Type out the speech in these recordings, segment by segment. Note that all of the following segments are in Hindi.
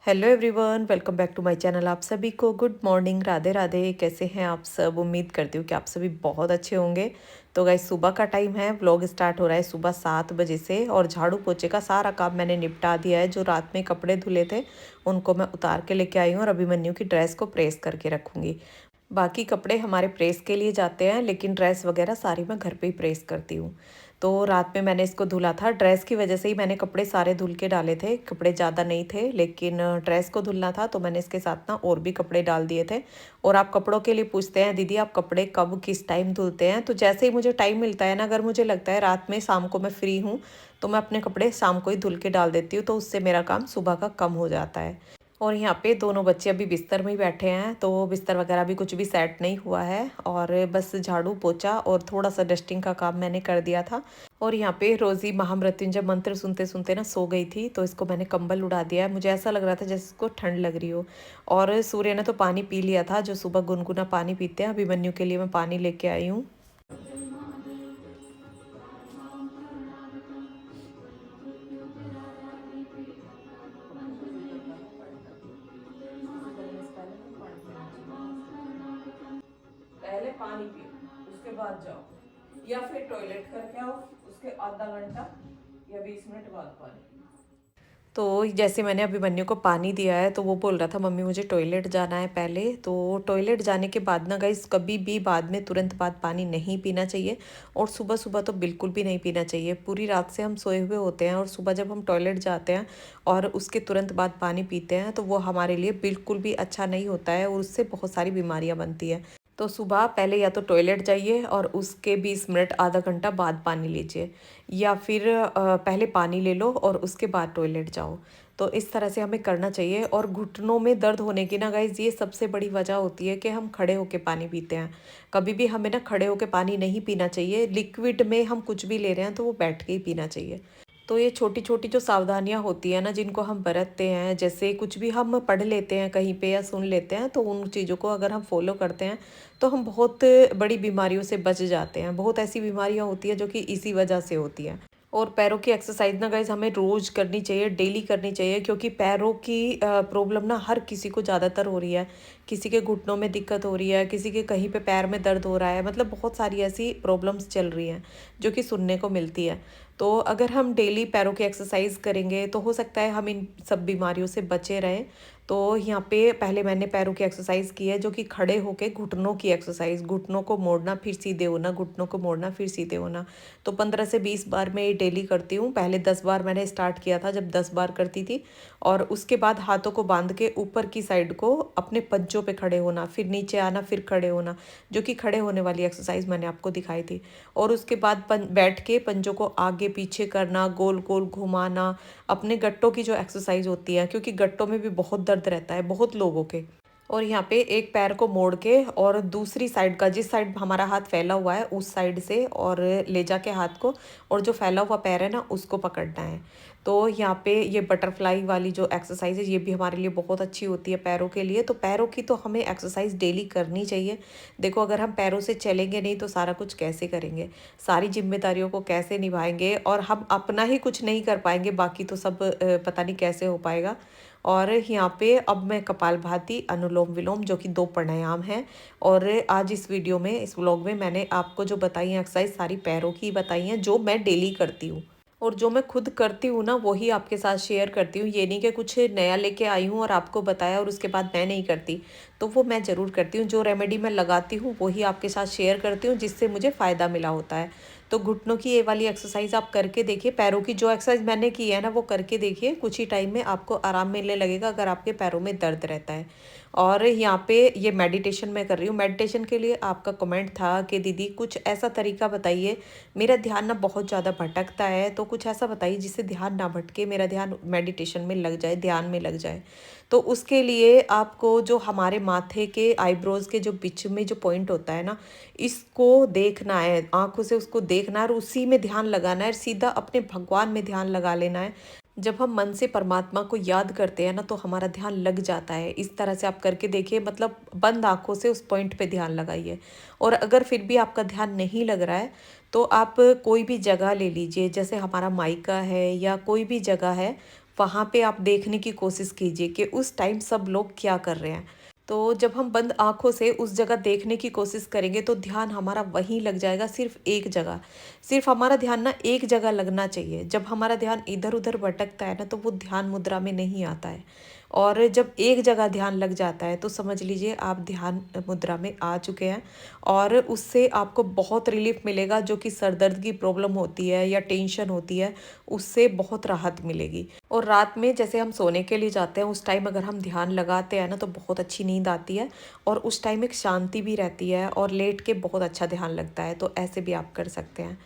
Hello everyone, welcome back to my channel. आप सभी को गुड मॉर्निंग, राधे राधे। कैसे हैं आप सब? उम्मीद करती हूँ कि आप सभी बहुत अच्छे होंगे। तो गाइस, सुबह का टाइम है, व्लॉग स्टार्ट हो रहा है सुबह 7 बजे से। और झाड़ू पोछे का सारा काम मैंने निपटा दिया है। जो रात में कपड़े धुले थे उनको मैं उतार के लेके आई हूँ और अभिमन्यु की ड्रेस को प्रेस करके रखूँगी। बाकी कपड़े हमारे प्रेस के लिए जाते हैं, लेकिन ड्रेस वगैरह सारी मैं घर पे ही प्रेस करती हूँ। तो रात में मैंने इसको धुला था, ड्रेस की वजह से ही मैंने कपड़े सारे धुल के डाले थे। कपड़े ज़्यादा नहीं थे, लेकिन ड्रेस को धुलना था तो मैंने इसके साथ ना और भी कपड़े डाल दिए थे। और आप कपड़ों के लिए पूछते हैं दीदी आप कपड़े कब किस टाइम धुलते हैं, तो जैसे ही मुझे टाइम मिलता है ना, अगर मुझे लगता है रात में शाम को मैं फ्री हूँ तो मैं अपने कपड़े शाम को ही धुल के डाल देती हूँ, तो उससे मेरा काम सुबह का कम हो जाता है। और यहाँ पे दोनों बच्चे अभी बिस्तर में ही बैठे हैं, तो बिस्तर वगैरह भी कुछ भी सेट नहीं हुआ है। और बस झाड़ू पोछा और थोड़ा सा डस्टिंग का काम मैंने कर दिया था। और यहाँ पे रोज़ी महामृत्युंजय मंत्र सुनते सुनते ना सो गई थी, तो इसको मैंने कंबल उड़ा दिया है। मुझे ऐसा लग रहा था जैसे इसको ठंड लग रही हो। और सूर्य ने तो पानी पी लिया था, जो सुबह गुनगुना पानी पीते हैं। अभिमन्यु के लिए मैं पानी लेके आई हूँ। पहले पानी पियो, उसके बाद जाओ, या फिर टॉयलेट करके आओ, उसके आधा घंटा या 20 मिनट बाद पानी। तो जैसे मैंने अभिमन्यु को पानी दिया है, तो वो बोल रहा था मम्मी मुझे टॉयलेट जाना है पहले। तो टॉयलेट जाने के बाद ना गाइस, कभी भी बाद में तुरंत बाद पानी नहीं पीना चाहिए। और सुबह सुबह तो बिल्कुल भी नहीं पीना चाहिए। पूरी रात से हम सोए हुए होते हैं और सुबह जब हम टॉयलेट जाते हैं और उसके तुरंत बाद पानी पीते हैं, तो वो हमारे लिए बिल्कुल भी अच्छा नहीं होता है और उससे बहुत सारी बीमारियाँ बनती हैं। तो सुबह पहले या तो टॉयलेट जाइए और उसके 20 मिनट आधा घंटा बाद पानी लीजिए, या फिर पहले पानी ले लो और उसके बाद टॉयलेट जाओ। तो इस तरह से हमें करना चाहिए। और घुटनों में दर्द होने की ना गाइज, ये सबसे बड़ी वजह होती है कि हम खड़े होके पानी पीते हैं। कभी भी हमें ना खड़े होके पानी नहीं पीना चाहिए। लिक्विड में हम कुछ भी ले रहे हैं तो वो बैठ के ही पीना चाहिए। तो ये छोटी छोटी जो सावधानियां होती है ना, जिनको हम बरतते हैं, जैसे कुछ भी हम पढ़ लेते हैं कहीं पे या सुन लेते हैं, तो उन चीज़ों को अगर हम फॉलो करते हैं तो हम बहुत बड़ी बीमारियों से बच जाते हैं। बहुत ऐसी बीमारियां होती है जो कि इसी वजह से होती हैं। और पैरों की एक्सरसाइज ना गाइज हमें रोज करनी चाहिए, डेली करनी चाहिए, क्योंकि पैरों की प्रॉब्लम ना हर किसी को ज़्यादातर हो रही है। किसी के घुटनों में दिक्कत हो रही है, किसी के कहीं पे पैर में दर्द हो रहा है, मतलब बहुत सारी ऐसी प्रॉब्लम्स चल रही हैं जो कि सुनने को मिलती है। तो अगर हम डेली पैरों की एक्सरसाइज करेंगे तो हो सकता है हम इन सब बीमारियों से बचे रहें। तो यहाँ पे पहले मैंने पैरों की एक्सरसाइज की है, जो कि खड़े होके घुटनों की एक्सरसाइज, घुटनों को मोड़ना फिर सीधे होना, घुटनों को मोड़ना फिर सीधे होना। तो 15 से 20 बार मैं ये डेली करती हूँ। पहले 10 बार मैंने स्टार्ट किया था, जब 10 बार करती थी। और उसके बाद हाथों को बांध के ऊपर की साइड को अपने पंजों पे खड़े होना, फिर नीचे आना, फिर खड़े होना, जो कि खड़े होने वाली एक्सरसाइज मैंने आपको दिखाई थी। और उसके बाद बैठ के पंजों को आगे पीछे करना, गोल गोल घुमाना, अपने गट्टों की जो एक्सरसाइज होती है, क्योंकि गट्टों में भी बहुत दर्द रहता है बहुत लोगों के। और यहाँ पे एक पैर को मोड़ के और दूसरी साइड का, जिस साइड हमारा हाथ फैला हुआ है उस साइड से, और ले जाके हाथ को, और जो फैला हुआ पैर है ना उसको पकड़ना है। तो यहाँ पे ये बटरफ्लाई वाली जो एक्सरसाइज है, ये भी हमारे लिए बहुत अच्छी होती है पैरों के लिए। तो पैरों की तो हमें एक्सरसाइज डेली करनी चाहिए। देखो, अगर हम पैरों से चलेंगे नहीं तो सारा कुछ कैसे करेंगे, सारी जिम्मेदारियों को कैसे निभाएंगे, और हम अपना ही कुछ नहीं कर पाएंगे, बाकी तो सब पता नहीं कैसे हो पाएगा। और यहाँ पे अब मैं कपालभाति, अनुलोम विलोम, जो कि 2 प्राणायाम हैं। और आज इस वीडियो में, इस व्लॉग में मैंने आपको जो बताई हैं एक्सरसाइज, सारी पैरों की बताई हैं, जो मैं डेली करती हूँ। और जो मैं खुद करती हूँ ना, वही आपके साथ शेयर करती हूँ। ये नहीं कि कुछ नया लेके आई हूँ और आपको बताया और उसके बाद मैं नहीं करती। तो वो मैं ज़रूर करती हूँ। जो रेमेडी मैं लगाती हूँ वही आपके साथ शेयर करती हूँ, जिससे मुझे फ़ायदा मिला होता है। तो घुटनों की ये वाली एक्सरसाइज आप करके देखिए। पैरों की जो एक्सरसाइज मैंने की है ना, वो करके देखिए, कुछ ही टाइम में आपको आराम मिलने लगेगा, अगर आपके पैरों में दर्द रहता है। और यहाँ पे ये मेडिटेशन मैं कर रही हूँ। मेडिटेशन के लिए आपका कमेंट था कि दीदी कुछ ऐसा तरीका बताइए, मेरा ध्यान ना बहुत ज़्यादा भटकता है, तो कुछ ऐसा बताइए जिससे ध्यान ना भटके, मेरा ध्यान मेडिटेशन में लग जाए, ध्यान में लग जाए। तो उसके लिए आपको जो हमारे माथे के आईब्रोज के जो बीच में जो पॉइंट होता है ना, इसको देखना है, आंखों से उसको देखना है और उसी में ध्यान लगाना है, सीधा अपने भगवान में ध्यान लगा लेना है। जब हम मन से परमात्मा को याद करते हैं ना, तो हमारा ध्यान लग जाता है। इस तरह से आप करके देखिए, मतलब बंद आंखों से उस पॉइंट पे ध्यान लगाइए। और अगर फिर भी आपका ध्यान नहीं लग रहा है, तो आप कोई भी जगह ले लीजिए, जैसे हमारा मायका है या कोई भी जगह है, वहाँ पे आप देखने की कोशिश कीजिए कि उस टाइम सब लोग क्या कर रहे हैं। तो जब हम बंद आँखों से उस जगह देखने की कोशिश करेंगे तो ध्यान हमारा वहीं लग जाएगा, सिर्फ़ एक जगह। सिर्फ़ हमारा ध्यान ना एक जगह लगना चाहिए। जब हमारा ध्यान इधर-उधर भटकता है ना, तो वो ध्यान मुद्रा में नहीं आता है। और जब एक जगह ध्यान लग जाता है तो समझ लीजिए आप ध्यान मुद्रा में आ चुके हैं, और उससे आपको बहुत रिलीफ मिलेगा। जो कि सर दर्द की प्रॉब्लम होती है या टेंशन होती है, उससे बहुत राहत मिलेगी। और रात में जैसे हम सोने के लिए जाते हैं, उस टाइम अगर हम ध्यान लगाते हैं ना, तो बहुत अच्छी नींद आती है, और उस टाइम एक शांति भी रहती है, और लेट के बहुत अच्छा ध्यान लगता है। तो ऐसे भी आप कर सकते हैं।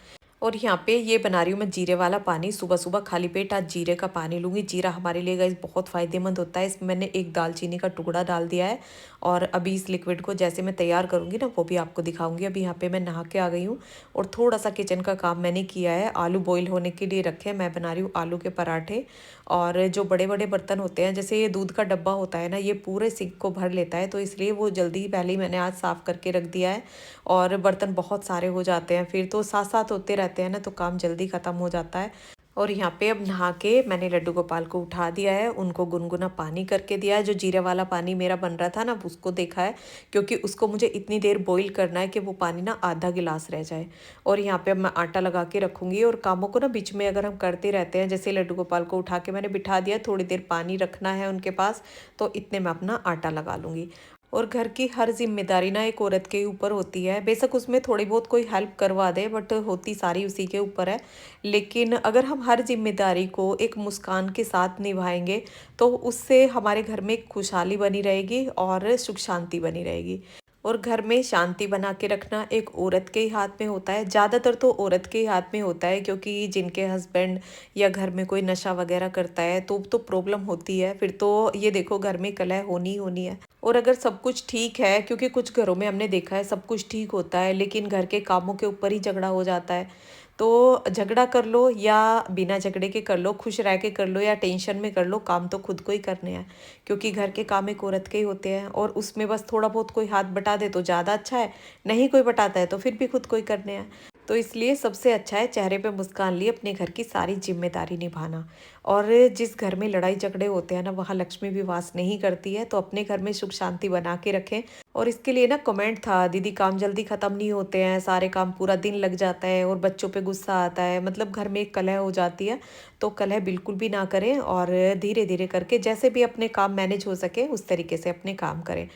और यहाँ पे ये बना रही हूँ मैं जीरे वाला पानी। सुबह सुबह खाली पेट आज जीरे का पानी लूँगी। जीरा हमारे लिए गाइस बहुत फ़ायदेमंद होता है। इसमें मैंने एक दालचीनी का टुकड़ा डाल दिया है, और अभी इस लिक्विड को जैसे मैं तैयार करूँगी ना, वो भी आपको दिखाऊंगी। अभी यहाँ पे मैं नहा के आ गई हूँ, और थोड़ा सा किचन का काम मैंने किया है। आलू बॉईल होने के लिए रखे हैं। मैं बना रही हूँ आलू के पराठे। और जो बड़े बड़े बर्तन होते हैं, जैसे ये दूध का डब्बा होता है ना, ये पूरे सिंक को भर लेता है, तो इसलिए वो जल्दी पहले ही मैंने आज साफ़ करके रख दिया है। और बर्तन बहुत सारे हो जाते हैं, फिर तो साथ साथ होते रहते हैं ना, तो काम जल्दी ख़त्म हो जाता है। और यहाँ पे अब नहा के मैंने लड्डू गोपाल को उठा दिया है, उनको गुनगुना पानी करके दिया है। जो जीरे वाला पानी मेरा बन रहा था ना, उसको देखा है, क्योंकि उसको मुझे इतनी देर बॉईल करना है कि वो पानी ना आधा गिलास रह जाए। और यहाँ पे अब मैं आटा लगा के रखूँगी, और कामों को ना बीच में अगर हम करते रहते हैं, जैसे लड्डू गोपाल को उठा के मैंने बिठा दिया, थोड़ी देर पानी रखना है उनके पास, तो इतने में अपना आटा लगा लूँगी। और घर की हर जिम्मेदारी ना एक औरत के ऊपर होती है। बेशक उसमें थोड़ी बहुत कोई हेल्प करवा दे, बट होती सारी उसी के ऊपर है। लेकिन अगर हम हर जिम्मेदारी को एक मुस्कान के साथ निभाएंगे, तो उससे हमारे घर में एक खुशहाली बनी रहेगी और सुख शांति बनी रहेगी। और घर में शांति बना के रखना एक औरत के ही हाथ में होता है। ज़्यादातर तो औरत के ही हाथ में होता है, क्योंकि जिनके हस्बैंड या घर में कोई नशा वगैरह करता है, तो प्रॉब्लम होती है। फिर तो ये देखो, घर में कलह होनी ही होनी है। और अगर सब कुछ ठीक है, क्योंकि कुछ घरों में हमने देखा है सब कुछ ठीक होता है, लेकिन घर के कामों के ऊपर ही झगड़ा हो जाता है। तो झगड़ा कर लो या बिना झगड़े के कर लो, खुश रह के कर लो या टेंशन में कर लो, काम तो खुद को ही करने हैं। क्योंकि घर के काम एक औरत के ही होते हैं, और उसमें बस थोड़ा बहुत कोई हाथ बटा दे तो ज़्यादा अच्छा है, नहीं कोई बटाता है तो फिर भी खुद को ही करने हैं। तो इसलिए सबसे अच्छा है चेहरे पे मुस्कान लिए अपने घर की सारी जिम्मेदारी निभाना। और जिस घर में लड़ाई झगड़े होते हैं ना, वहाँ लक्ष्मी भी वास नहीं करती है। तो अपने घर में सुख शांति बना के रखें। और इसके लिए ना कमेंट था, दीदी काम जल्दी ख़त्म नहीं होते हैं, सारे काम पूरा दिन लग जाता है, और बच्चों पे गुस्सा आता है, मतलब घर में एक कलह हो जाती है। तो कलह बिल्कुल भी ना करें, और धीरे धीरे करके जैसे भी अपने काम मैनेज हो सके उस तरीके से अपने काम करें।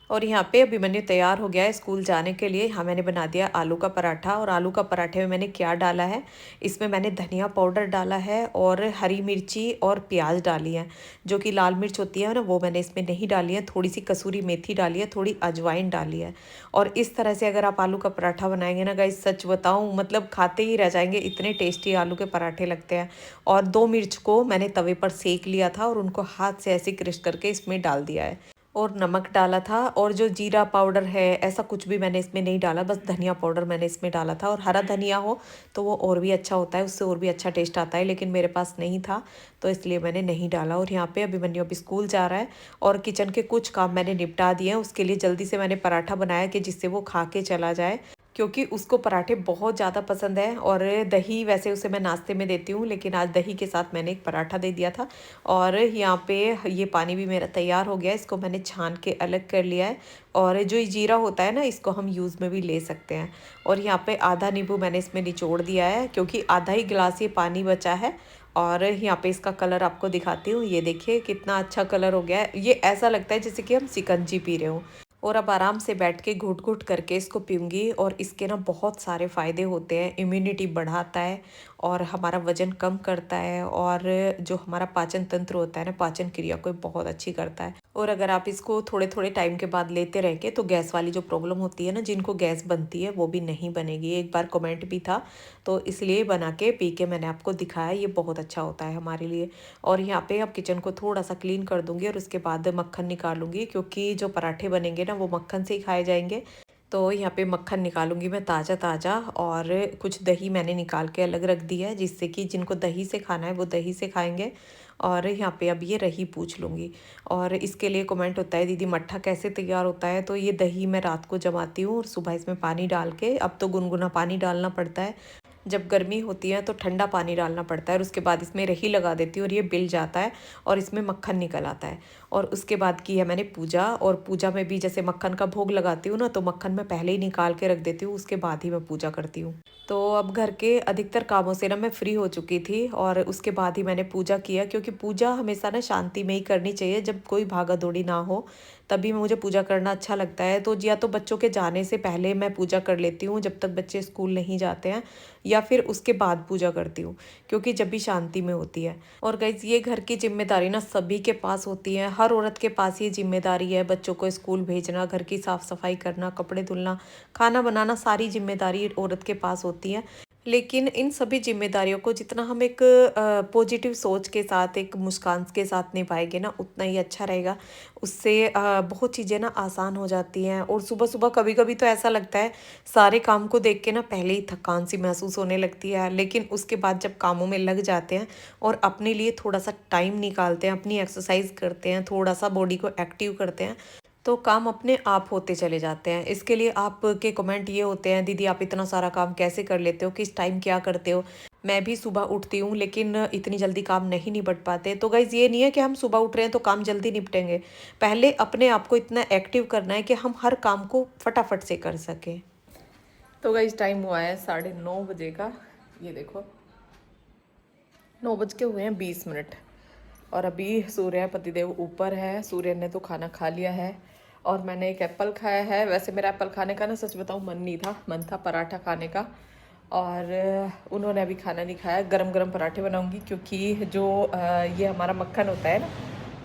और यहाँ पे अभिमन्यु तैयार हो गया है स्कूल जाने के लिए। यहाँ मैंने बना दिया आलू का पराठा। और आलू का पराठे में मैंने क्या डाला है, इसमें मैंने धनिया पाउडर डाला है, और हरी मिर्ची और प्याज डाली है। जो कि लाल मिर्च होती है ना, वो मैंने इसमें नहीं डाली है। थोड़ी सी कसूरी मेथी डाली है, थोड़ी अजवाइन डाली है। और इस तरह से अगर आप आलू का पराठा बनाएंगे ना गाइस, सच बताऊँ मतलब खाते ही रह जाएंगे, इतने टेस्टी आलू के पराठे लगते हैं। और 2 मिर्च को मैंने तवे पर सेक लिया था, और उनको हाथ से ऐसे क्रश करके इसमें डाल दिया है। और नमक डाला था, और जो जीरा पाउडर है ऐसा कुछ भी मैंने इसमें नहीं डाला, बस धनिया पाउडर मैंने इसमें डाला था। और हरा धनिया हो तो वो और भी अच्छा होता है, उससे और भी अच्छा टेस्ट आता है, लेकिन मेरे पास नहीं था तो इसलिए मैंने नहीं डाला। और यहाँ पे अभिमन्यु अभी स्कूल जा रहा है, और किचन के कुछ काम मैंने निपटा दिए हैं। उसके लिए जल्दी से मैंने पराठा बनाया कि जिससे वो खा के चला जाए, क्योंकि उसको पराठे बहुत ज़्यादा पसंद है। और दही वैसे उसे मैं नाश्ते में देती हूँ, लेकिन आज दही के साथ मैंने एक पराठा दे दिया था। और यहाँ पे ये पानी भी मेरा तैयार हो गया है, इसको मैंने छान के अलग कर लिया है। और जो ये जीरा होता है ना, इसको हम यूज़ में भी ले सकते हैं। और यहाँ पे आधा नींबू मैंने इसमें निचोड़ दिया है, क्योंकि आधा ही गिलास ये पानी बचा है। और यहाँ पे इसका कलर आपको दिखाती हूँ, ये देखिए कितना अच्छा कलर हो गया है। ये ऐसा लगता है जैसे कि हम शिकंजी पी रहे हो। और अब आराम से बैठ के घुट घुट करके इसको पीऊँगी। और इसके ना बहुत सारे फ़ायदे होते हैं, इम्यूनिटी बढ़ाता है, और हमारा वज़न कम करता है, और जो हमारा पाचन तंत्र होता है ना, पाचन क्रिया को बहुत अच्छी करता है। और अगर आप इसको थोड़े थोड़े टाइम के बाद लेते रह के, तो गैस वाली जो प्रॉब्लम होती है ना, जिनको गैस बनती है वो भी नहीं बनेगी। एक बार कमेंट भी था, तो इसलिए बना के पी के मैंने आपको दिखाया, ये बहुत अच्छा होता है हमारे लिए। और यहाँ पे अब किचन को थोड़ा सा क्लीन कर दूंगी, और उसके बाद मक्खन निकालूंगी, क्योंकि जो पराठे बनेंगे ना वो मक्खन से ही खाए जाएंगे। तो यहाँ पे मक्खन निकालूंगी मैं ताज़ा ताज़ा, और कुछ दही मैंने निकाल के अलग रख दी है, जिससे कि जिनको दही से खाना है वो दही से खाएंगे। और यहाँ पे अब ये रही पूछ लूँगी। और इसके लिए कमेंट होता है, दीदी मट्ठा कैसे तैयार होता है। तो ये दही मैं रात को जमाती हूँ, और सुबह इसमें पानी डाल के, अब तो गुनगुना पानी डालना पड़ता है, जब गर्मी होती है तो ठंडा पानी डालना पड़ता है और उसके बाद इसमें रही लगा देती हूँ और ये बिल जाता है और इसमें मक्खन निकल आता है। और उसके बाद की है मैंने पूजा, और पूजा में भी जैसे मक्खन का भोग लगाती हूँ ना, तो मक्खन मैं पहले ही निकाल के रख देती हूँ, उसके बाद ही मैं पूजा करती हूँ। तो अब घर के अधिकतर कामों से ना मैं फ्री हो चुकी थी और उसके बाद ही मैंने पूजा किया, क्योंकि पूजा हमेशा ना शांति में ही करनी चाहिए, जब कोई भागा दौड़ी ना हो तभी मुझे पूजा करना अच्छा लगता है। तो या तो बच्चों के जाने से पहले मैं पूजा कर लेती हूँ जब तक बच्चे स्कूल नहीं जाते हैं, या फिर उसके बाद पूजा करती हूँ, क्योंकि जब भी शांति में होती है। और गाइस ये घर की जिम्मेदारी ना सभी के पास होती है, हर औरत के पास ये जिम्मेदारी है, बच्चों को स्कूल भेजना, घर की साफ सफाई करना, कपड़े धुलना, खाना बनाना, सारी जिम्मेदारी औरत के पास होती है। लेकिन इन सभी जिम्मेदारियों को जितना हम एक पॉजिटिव सोच के साथ, एक मुस्कान के साथ निभाएंगे ना, उतना ही अच्छा रहेगा। उससे बहुत चीज़ें ना आसान हो जाती हैं। और सुबह सुबह कभी कभी तो ऐसा लगता है सारे काम को देख के ना पहले ही थकान सी महसूस होने लगती है, लेकिन उसके बाद जब कामों में लग जाते हैं और अपने लिए थोड़ा सा टाइम निकालते हैं, अपनी एक्सरसाइज करते हैं, थोड़ा सा बॉडी को एक्टिव करते हैं, तो काम अपने आप होते चले जाते हैं। इसके लिए आपके कमेंट ये होते हैं, दीदी आप इतना सारा काम कैसे कर लेते हो, किस टाइम क्या करते हो। मैं भी सुबह उठती हूँ लेकिन इतनी जल्दी काम नहीं निपट पाते। तो गाइज़ ये नहीं है कि हम सुबह उठ रहे हैं तो काम जल्दी निपटेंगे, पहले अपने आप को इतना एक्टिव करना है कि हम हर काम को फटाफट से कर सकें। तो गाइज़ टाइम हुआ है 9:30 का, ये देखो 9:20 और अभी सूर्य पतिदेव ऊपर है। सूर्य ने तो खाना खा लिया है और मैंने एक एप्पल खाया है। वैसे मेरा एप्पल खाने का ना सच बताऊँ मन नहीं था, मन था पराठा खाने का, और उन्होंने अभी खाना नहीं खाया। गरम गरम पराठे बनाऊंगी, क्योंकि जो ये हमारा मक्खन होता है ना,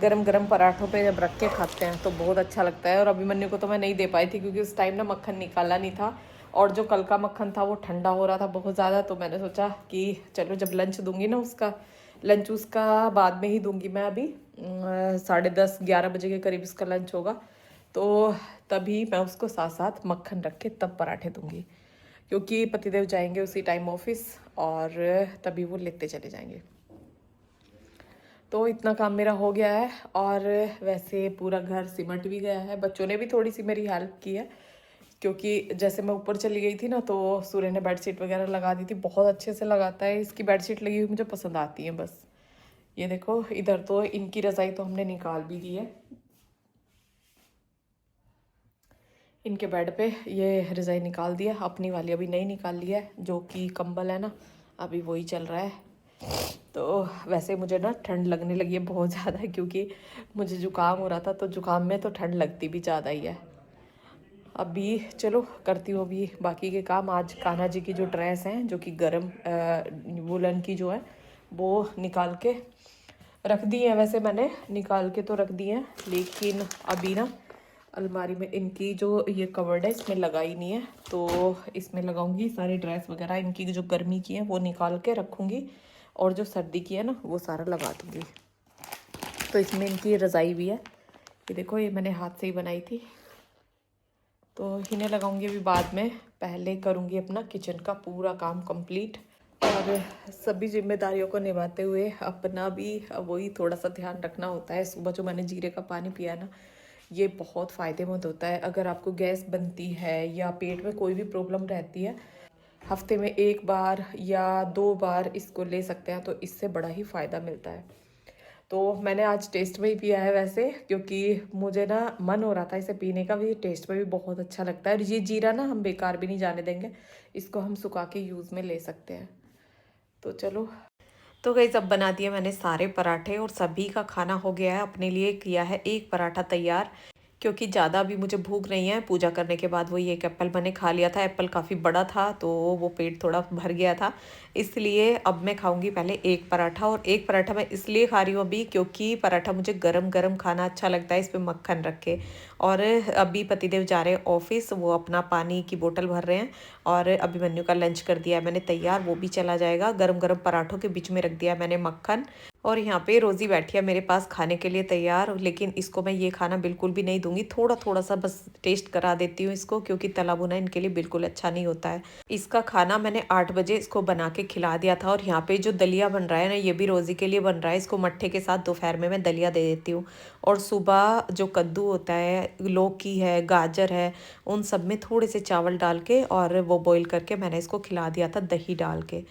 गरम गरम पराठों पे जब रख के खाते हैं तो बहुत अच्छा लगता है। और अभिमन्यु को तो मैं नहीं दे पाई थी, क्योंकि उस टाइम ना मक्खन निकाला नहीं था, और जो कल का मक्खन था वो ठंडा हो रहा था बहुत ज़्यादा। तो मैंने सोचा कि चलो जब लंच दूंगी ना, उसका लंच उसका बाद में ही दूंगी मैं। अभी 10:30-11 बजे के करीब उसका लंच होगा, तो तभी मैं उसको साथ साथ मक्खन रख के तब पराठे दूंगी, क्योंकि पतिदेव जाएंगे उसी टाइम ऑफिस और तभी वो लेते चले जाएंगे। तो इतना काम मेरा हो गया है, और वैसे पूरा घर सिमट भी गया है। बच्चों ने भी थोड़ी सी मेरी हेल्प की है, क्योंकि जैसे मैं ऊपर चली गई थी ना, तो सूर्य ने बेडशीट वगैरह लगा दी थी, बहुत अच्छे से लगाता है। इसकी बेडशीट लगी हुई मुझे पसंद आती है बस। ये देखो इधर तो इनकी रज़ाई तो हमने निकाल भी दी है, इनके बेड पे ये रज़ाई निकाल दिया, अपनी वाली अभी नहीं निकाल ली है, जो कि कंबल है ना अभी वही चल रहा है। तो वैसे मुझे ना ठंड लगने लगी है बहुत ज़्यादा, क्योंकि मुझे जुकाम हो रहा था, तो जुकाम में तो ठंड लगती भी ज़्यादा ही है। अभी चलो करती हूँ अभी बाकी के काम। आज कान्हा जी की जो ड्रेस हैं, जो कि गर्म वुलन की जो है, वो निकाल के रख दी है। वैसे मैंने निकाल के तो रख दी है, लेकिन अभी ना अलमारी में इनकी जो ये कवर्ड है इसमें लगाई नहीं है, तो इसमें लगाऊंगी सारी ड्रेस वगैरह। इनकी जो गर्मी की है वो निकाल के रखूँगी, और जो सर्दी की है ना वो सारा लगा दूँगी। तो इसमें इनकी रज़ाई भी है, ये देखो, ये मैंने हाथ से ही बनाई थी, तो इन्हें लगाऊंगी अभी बाद में। पहले करूँगी अपना किचन का पूरा काम कंप्लीट, और सभी जिम्मेदारियों को निभाते हुए अपना भी वही थोड़ा सा ध्यान रखना होता है। सुबह जो मैंने जीरे का पानी पिया ना, ये बहुत फ़ायदेमंद होता है। अगर आपको गैस बनती है या पेट में कोई भी प्रॉब्लम रहती है, हफ्ते में 1 बार या 2 बार इसको ले सकते हैं, तो इससे बड़ा ही फ़ायदा मिलता है। तो मैंने आज टेस्ट में ही पिया है वैसे, क्योंकि मुझे ना मन हो रहा था इसे पीने का भी। टेस्ट में भी बहुत अच्छा लगता है, और ये जीरा ना हम बेकार भी नहीं जाने देंगे, इसको हम सुखा के यूज़ में ले सकते हैं। तो चलो, तो गाइस अब बना दिया मैंने सारे पराठे, और सभी का खाना हो गया है। अपने लिए किया है एक पराठा तैयार, क्योंकि ज़्यादा भी मुझे भूख नहीं है। पूजा करने के बाद वही एक एप्पल मैंने खा लिया था, एप्पल काफ़ी बड़ा था तो वो पेट थोड़ा भर गया था, इसलिए अब मैं खाऊंगी पहले एक पराठा। और एक पराठा मैं इसलिए खा रही हूँ अभी, क्योंकि पराठा मुझे गरम गरम खाना अच्छा लगता है, इस पर मक्खन रख के। और अभी पतिदेव जा रहे हैं ऑफिस, वो अपना पानी की बोतल भर रहे हैं, और अभिमन्यु का लंच कर दिया है मैंने तैयार, वो भी चला जाएगा। गरम गरम पराठों के बीच में रख दिया मैंने मक्खन, और यहाँ पे रोज़ी बैठी है मेरे पास खाने के लिए तैयार। लेकिन इसको मैं ये खाना बिल्कुल भी नहीं दूंगी, थोड़ा थोड़ा सा बस टेस्ट करा देती हूँ इसको, क्योंकि तला भुना इनके लिए बिल्कुल अच्छा नहीं होता है। इसका खाना मैंने 8 बजे इसको बना के खिला दिया था। और यहाँ पे जो दलिया बन रहा है ना, ये भी रोज़ी के लिए बन रहा है। इसको मट्ठे के साथ दोपहर में मैं दलिया दे देती हूँ। और सुबह जो कद्दू होता है, लौकी है, गाजर है, उन सब में थोड़े से चावल डाल के और वो बॉईल करके मैंने इसको खिला दिया था दही डाल के।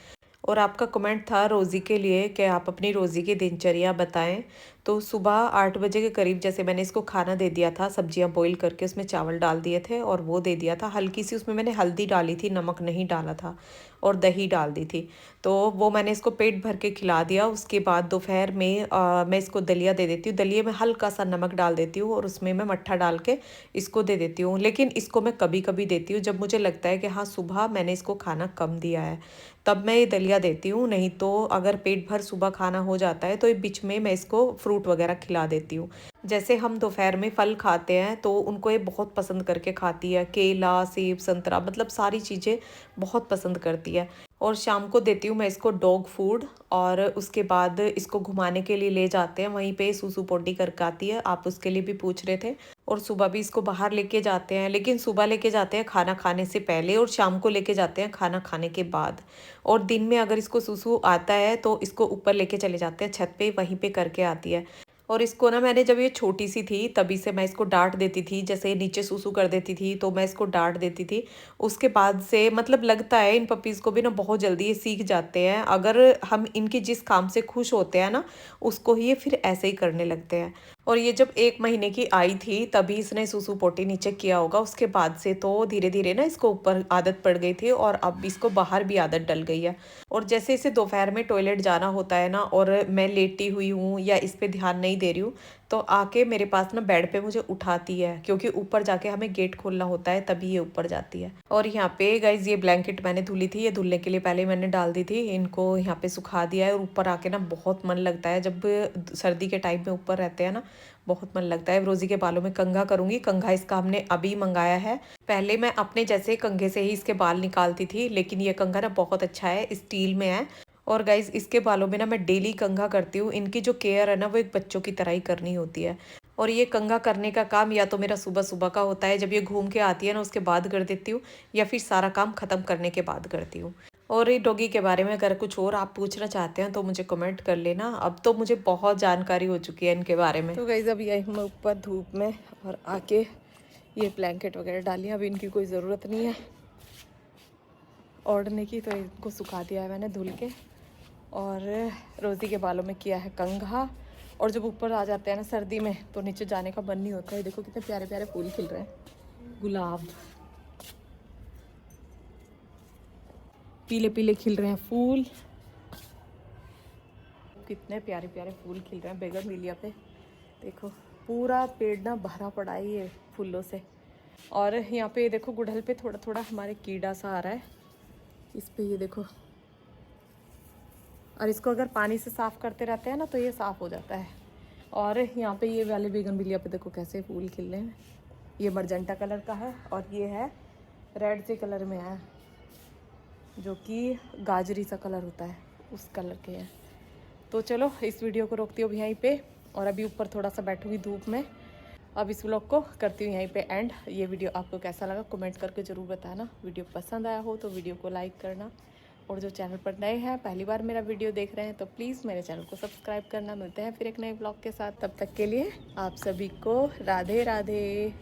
और आपका कमेंट था रोज़ी के लिए कि आप अपनी रोज़ी की दिनचर्या बताएं। तो सुबह 8 बजे के करीब जैसे मैंने इसको खाना दे दिया था, सब्जियां बॉईल करके उसमें चावल डाल दिए थे और वो दे दिया था। हल्की सी उसमें मैंने हल्दी डाली थी, नमक नहीं डाला था, और दही डाल दी थी। तो वो मैंने इसको पेट भर के खिला दिया। उसके बाद दोपहर में मैं इसको दलिया दे देती हूँ। दलिए में हल्का सा नमक डाल देती हूँ और उसमें मैं मट्ठा डाल के इसको दे देती हूँ। लेकिन इसको मैं कभी कभी देती हूँ जब मुझे लगता है कि हाँ सुबह मैंने इसको खाना कम दिया है, तब मैं ये दलिया देती हूँ। नहीं तो अगर पेट भर सुबह खाना हो जाता है तो ये बीच में मैं इसको फ्रूट वगैरह खिला देती हूँ। जैसे हम दोपहर में फल खाते हैं तो उनको ये बहुत पसंद करके खाती है, केला, सेब, संतरा, मतलब सारी चीज़ें बहुत पसंद करती है। और शाम को देती हूँ मैं इसको डॉग फूड, और उसके बाद इसको घुमाने के लिए ले जाते हैं, वहीं पे सूसू पोटी करके आती है। आप उसके लिए भी पूछ रहे थे। और सुबह भी इसको बाहर लेके जाते हैं, लेकिन सुबह लेके जाते हैं खाना खाने से पहले और शाम को लेके जाते हैं खाना खाने के बाद। और दिन में अगर इसको सूसू आता है तो इसको ऊपर लेके चले जाते हैं छत पे, वहीं पे करके आती है। और इसको ना मैंने जब ये छोटी सी थी तभी से मैं इसको डांट देती थी, जैसे नीचे सूसू कर देती थी तो मैं इसको डांट देती थी। उसके बाद से मतलब लगता है इन पपीज़ को भी ना बहुत जल्दी ये सीख जाते हैं। अगर हम इनके जिस काम से खुश होते हैं ना, उसको ही ये फिर ऐसे ही करने लगते हैं। और ये जब 1 महीने की आई थी तभी इसने सूसू पोटी नीचे किया होगा। उसके बाद से तो धीरे धीरे ना इसको ऊपर आदत पड़ गई थी और अब इसको बाहर भी आदत डल गई है। और जैसे इसे दोपहर में टॉयलेट जाना होता है ना, और मैं लेटी हुई हूँ या इस पे ध्यान नहीं दे रही हूँ, तो आके मेरे पास ना बेड पे मुझे उठाती है, क्योंकि ऊपर जाके हमें गेट खोलना होता है तभी ये ऊपर जाती है। और यहाँ पे गाइज ये ब्लैंकेट मैंने धुली थी, ये धुलने के लिए पहले मैंने डाल दी थी। इनको यहाँ पे सुखा दिया है और ऊपर आके ना बहुत मन लगता है जब सर्दी के टाइम में ऊपर रहते हैं ना, बहुत मन लगता है। रोज़ी के बालों में कंघा करूंगी। कंघा इसका हमने अभी मंगाया है। पहले मैं अपने जैसे कंघे से ही इसके बाल निकालती थी, लेकिन ये कंघा ना बहुत अच्छा है, स्टील में है। और गाइज इसके बालों में ना मैं डेली कंघा करती हूँ। इनकी जो केयर है ना वो एक बच्चों की तरह ही करनी होती है। और ये कंघा करने का काम या तो मेरा सुबह सुबह का होता है जब ये घूम के आती है ना, उसके बाद कर देती हूँ, या फिर सारा काम ख़त्म करने के बाद करती हूँ। और ये डॉगी के बारे में अगर कुछ और आप पूछना चाहते हैं तो मुझे कमेंट कर लेना। अब तो मुझे बहुत जानकारी हो चुकी है इनके बारे में। तो गाइस अभी आई मैं ऊपर धूप में और आके ये ब्लैंकेट वगैरह डाली। अभी इनकी कोई ज़रूरत नहीं है ओढ़ने की, तो इनको सुखा दिया है मैंने धुल के। और रोज़ी के बालों में किया है कंघा। और जब ऊपर आ जाते हैं ना सर्दी में तो नीचे जाने का मन नहीं होता है। देखो कितने प्यारे प्यारे फूल खिल रहे हैं, गुलाब पीले पीले खिल रहे हैं फूल, कितने प्यारे प्यारे फूल खिल रहे हैं बेगनविलिया पे। देखो पूरा पेड़ ना भरा पड़ा है ये फूलों से। और यहाँ पे देखो गुड़हल पे थोड़ा थोड़ा हमारे कीड़ा सा आ रहा है इस पे, ये देखो। और इसको अगर पानी से साफ़ करते रहते हैं ना तो ये साफ़ हो जाता है। और यहाँ पे ये वाले बेगनविलिया पे देखो कैसे फूल खिल रहे हैं। ये मरजेंटा कलर का है और ये है रेड से कलर में है, जो कि गाजरी सा कलर होता है, उस कलर के हैं। तो चलो इस वीडियो को रोकती हूँ यहीं पे, और अभी ऊपर थोड़ा सा बैठूँगी धूप में। अब इस व्लॉग को करती हूँ यहीं पे एंड। ये वीडियो आपको कैसा लगा कमेंट करके ज़रूर बताना। वीडियो पसंद आया हो तो वीडियो को लाइक करना, और जो चैनल पर नए हैं पहली बार मेरा वीडियो देख रहे हैं तो प्लीज़ मेरे चैनल को सब्सक्राइब करना। मिलते हैं फिर एक नए व्लॉग के साथ, तब तक के लिए आप सभी को राधे राधे।